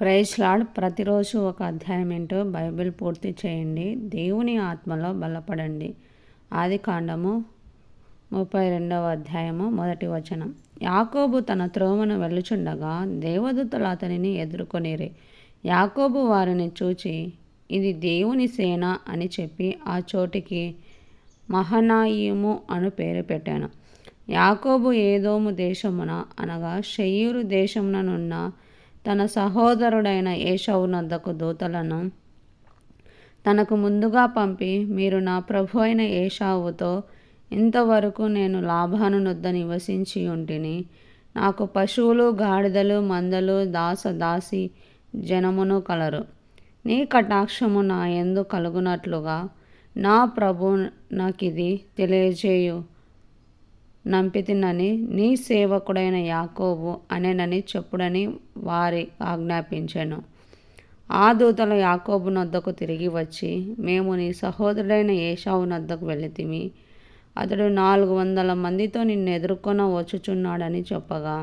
Praise lord. ప్రతిరోజు ఒక అధ్యాయం ఏంటో బైబిల్ పూర్తి చేయండి. దేవుని ఆత్మలో బలపడండి. ఆదికాండము 32వ అధ్యాయము 1వ వచనం. యాకోబు తన త్రోవను వెళ్ళుచుండగా దేవదూతలు అతనిని ఎదుర్కొనిరి. యాకోబు వారిని చూచి, ఇది దేవుని సేన అని చెప్పి ఆ చోటికి మహనాయిము అను పేరు పెట్టాను. యాకోబు ఏదోము దేశమున అనగా షెయీరు దేశముననున్న తన సహోదరుడైన ఏశావునొద్దకు దూతలను తనకు ముందుగా పంపి, మీరు నా ప్రభు అయిన ఏశావుతో, ఇంతవరకు నేను లాబానునొద్ద నివసించి ఉంటిని. నాకు పశువులు, గాడిదలు, మందలు, దాసదాసి జనమును కలరు. నీ కటాక్షము నా యందు కలుగునట్లుగా నా ప్రభు నాకిది తెలియజేయు నంపితినని నీ సేవకుడైన యాకోబు అనేనని చెప్పుడని వారి ఆజ్ఞాపించెను. ఆ దూతలు యాకోబునొద్దకు తిరిగి వచ్చి, మేము నీ సహోదరుడైన ఏశావునొద్దకు వెళ్ళితిమి. అతడు 400 మందితో నిన్ను ఎదుర్కొన వచ్చుచున్నాడని చెప్పగా,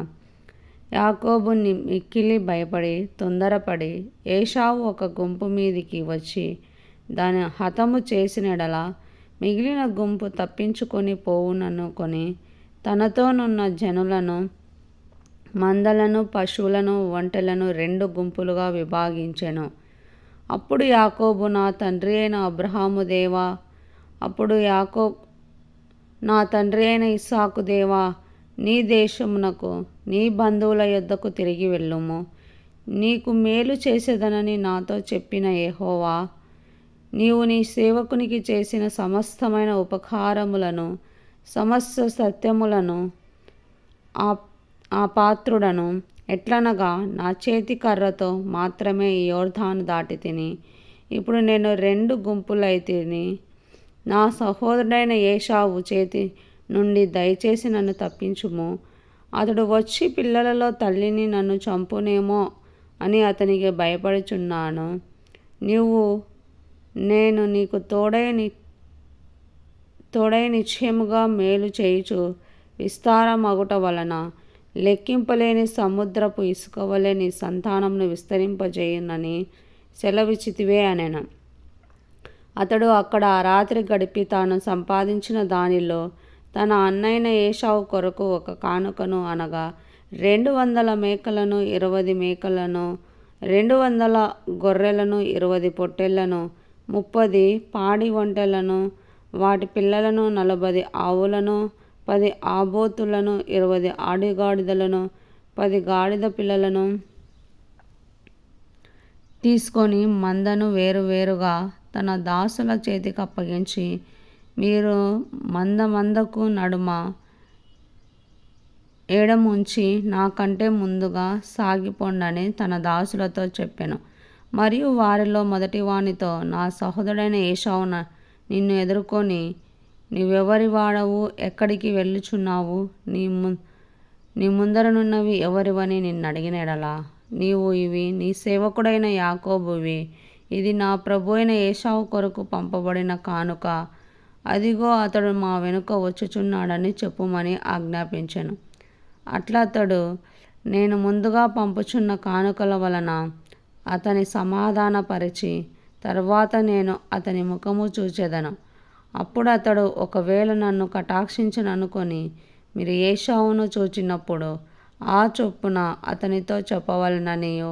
యాకోబు మిక్కిలి భయపడి తొందరపడి ఏశావు ఒక గుంపు మీదికి వచ్చి దాన్ని హతము చేసినెడల మిగిలిన గుంపు తప్పించుకొని పోవుననుకొని తనతోనున్న జనులను, మందలను, పశువులను, ఒంటెలను 2 గుంపులుగా విభాగించెను. అప్పుడు యాకోబు, నా తండ్రి అయిన అబ్రహాము దేవా, నా తండ్రి అయిన ఇస్సాకు దేవా, నీ దేశమునకు నీ బంధువుల యొద్దకు తిరిగి వెళ్ళుము. నీకు మేలు చేసేదనని నాతో చెప్పిన యెహోవా, నీవు నీ సేవకునికి చేసిన సమస్తమైన ఉపకారములను, సమస్త సత్యములను ఆ పాత్రుడను. ఎట్లనగా నా చేతి కర్రతో మాత్రమే ఈ యోర్దాను దాటి తిని, ఇప్పుడు నేను 2 గుంపులైతిని. నా సహోదరుడైన ఏశావు చేతి నుండి దయచేసి నన్ను తప్పించుము. అతడు వచ్చి పిల్లలలో తల్లిని నన్ను చంపునేమో అని అతనికి భయపడుచున్నాను. నేను నీకు తోడై నిశ్చయముగా మేలు చేయుచు విస్తారమగుట వలన లెక్కింపలేని సముద్రపు ఇసుక వలె నీ సంతానమును విస్తరింపజేయునని సెలవిచ్చితివే అనెను. అతడు అక్కడ ఆ రాత్రి గడిపి తాను సంపాదించిన దానిలో తన అన్నైన ఏశావు కొరకు ఒక కానుకను అనగా 200 మేకలను, 20 మేకలను, 200 గొర్రెలను, 20 పొట్టేళ్లను, 30 పాడి ఒంటెలను, వాటి పిల్లలను, 40 ఆవులను, 10 ఆబోతులను, 20 ఆడుగాడిదలను, 10 గాడిద పిల్లలను తీసుకొని మందను వేరువేరుగా తన దాసుల చేతికి అప్పగించి, మీరు మందకు నడుమ ఎడముంచి నాకంటే ముందుగా సాగిపోండని తన దాసులతో చెప్పెను. మరియు వారిలో మొదటివానితో, నా సహోదరుడైన ఏశావు నిన్ను ఎదుర్కొని, నీవెవరి వాడవు, ఎక్కడికి వెళ్ళుచున్నావు, నీ ముందరనున్నవి ఎవరివని నిన్నడిగినెడలా, నీవు ఇవి నీ సేవకుడైన యాకోబువి, ఇది నా ప్రభు అయిన ఏశావు కొరకు పంపబడిన కానుక, అదిగో అతడు మా వెనుక వచ్చుచున్నాడని చెప్పుమని ఆజ్ఞాపించెను. అట్లా అతడు, నేను ముందుగా పంపుచున్న కానుకల వలన అతని సమాధానపరిచి తర్వాత నేను అతని ముఖము చూచెదను. అప్పుడు అతడు, ఒకవేళ నన్ను కటాక్షించననుకొని మీరు ఏశావును చూచినప్పుడు ఆ చొప్పున అతనితో చెప్పవలననియు,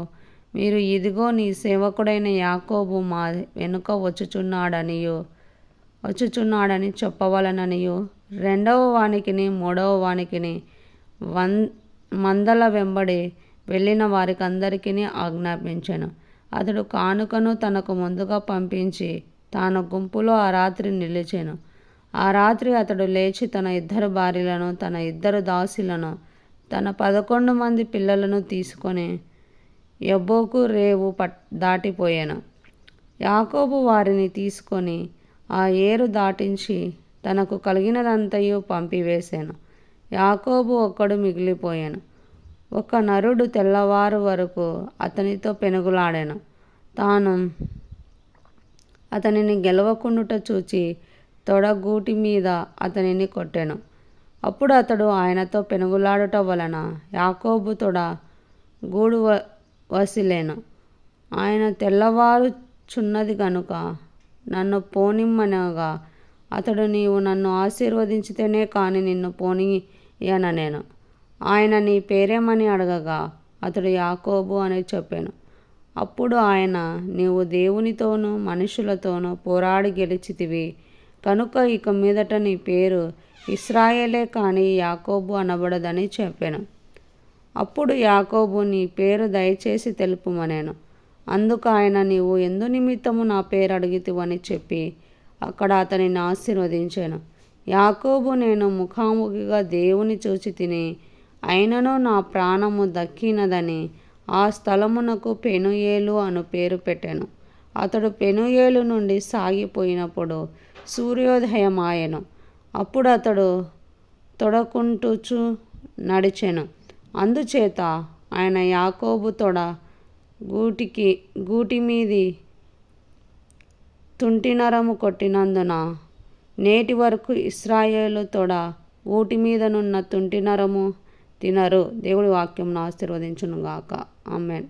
మీరు ఇదిగో నీ సేవకుడైన యాకోబు మా వెనుక వచ్చుచున్నాడని చెప్పవలననియు, 2వ వానికిని 3వ వానికిని మందల వెంబడి వెళ్ళిన వారికందరికీ ఆజ్ఞాపించెను. అతడు కానుకను తనకు ముందుగా పంపించి తాను గుంపులో ఆ రాత్రి నిలిచెను. ఆ రాత్రి అతడు లేచి తన 2 భార్యలను, తన 2 దాసీలను, తన 11 మంది పిల్లలను తీసుకొని యబ్బోకు రేవు దాటిపోయాను. యాకోబు వారిని తీసుకొని ఆ ఏరు దాటించి తనకు కలిగినదంతయు పంపివేశాను. యాకోబు ఒక్కడు మిగిలిపోయాను. ఒక నరుడు తెల్లవారు వరకు అతనితో పెనుగులాడాను. తాను అతనిని గెలవకుండుట చూచి తొడగూటి మీద అతనిని కొట్టెను. అప్పుడు అతడు ఆయనతో పెనుగులాడుట వలన యాకోబు తొడ గూడు వసిలేను. ఆయన తెల్లవారుచున్నది గనుక నన్ను పోనిమ్మనగా అతడు, నీవు నన్ను ఆశీర్వదించితేనే కాని నిన్ను పోనీయన నేను. ఆయన, నీ పేరేమని అడగగా అతడు యాకోబు అని చెప్పాను. అప్పుడు ఆయన, నీవు దేవునితోనూ మనుషులతోనూ పోరాడి గెలిచితివి కనుక ఇక మీదట నీ పేరు ఇశ్రాయేలే కానీ యాకోబు అనబడదని చెప్పాను. అప్పుడు యాకోబు, నీ పేరు దయచేసి తెలుపుమనెను. అందుకు ఆయన, నీవు ఎందు నిమిత్తము నా పేరు అడిగితివని చెప్పి అక్కడ అతనిని ఆశీర్వదించాను. యాకోబు, నేను ముఖాముఖిగా దేవుని చూచి తిని అయినను నా ప్రాణము దక్కినదని ఆ స్థలమునకు పెనుయేలు అను పేరు పెట్టాను. అతడు పెనుయేలు నుండి సాగిపోయినప్పుడు సూర్యోదయమాయెను. అప్పుడు అతడు తొడకుంటుచు నడిచెను. అందుచేత ఆయన యాకోబు తొడ గూటి మీది తుంటినరము కొట్టినందున నేటి వరకు ఇశ్రాయేలు తొడ గూటి మీదనున్న తుంటినరము తినరు. దేవుడి వాక్యం ఆశీర్వదించునుగాక. ఆమేన్.